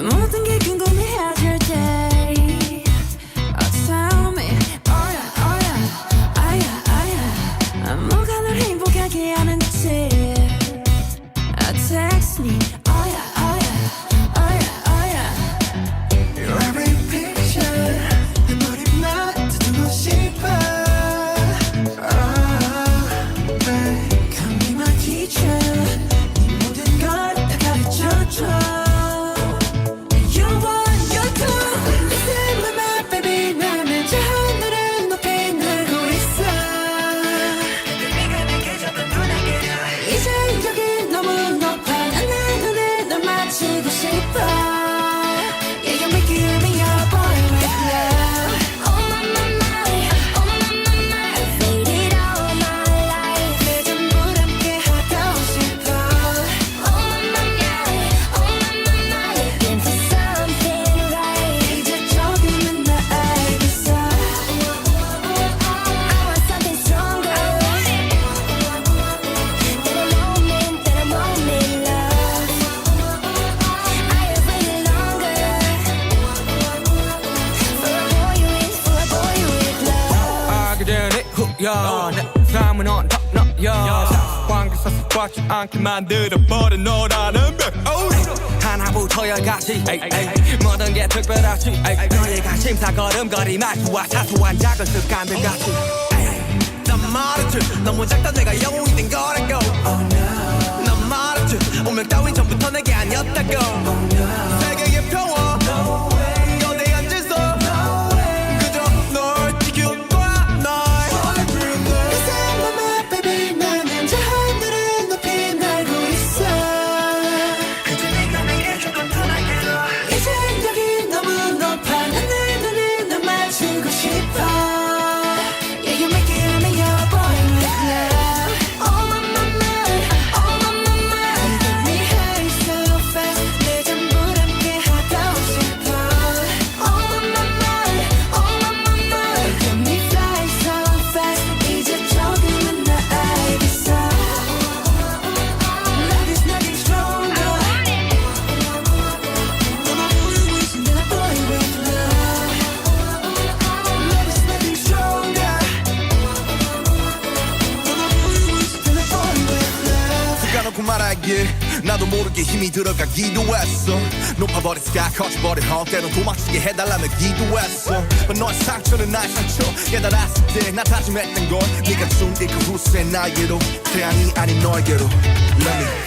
모든 게 궁금해질 때 tell me oh yeah oh yeah oh yeah oh yeah 뭐가 널 행복하게 하는지 text me oh yeah oh yeah oh yeah oh yeah Your every picture 내 머리만 듣고 싶어 Come be my teacher 네 모든 걸 다 가르쳐줘 내 삶은 언덕너여 관계사 습관치 않게 만들어버린 너라는 백 하나부터 열까지 모든 게 특별하지 너의 관심사 걸음걸이 말투와 사소한 작은 습관들 같이 난 말했지 너무 작다 내가 영웅이 된 거라고 난 말했지 운명 따윈 전부터 내게 아니었다고 세계의 평화 거대한 질서 그저 널 지킬 거야 날 말하길 나도 모르게 힘이 들어가기도 했어 높아버린 스카 커져버린 헛 때론 도망치게 해달라며 기도했어 너의 상처는 나의 상처 깨달았을 때 나 다짐했던 건 네가 준비 그 후세 나에게로 태양이 아닌 너에게로 Let me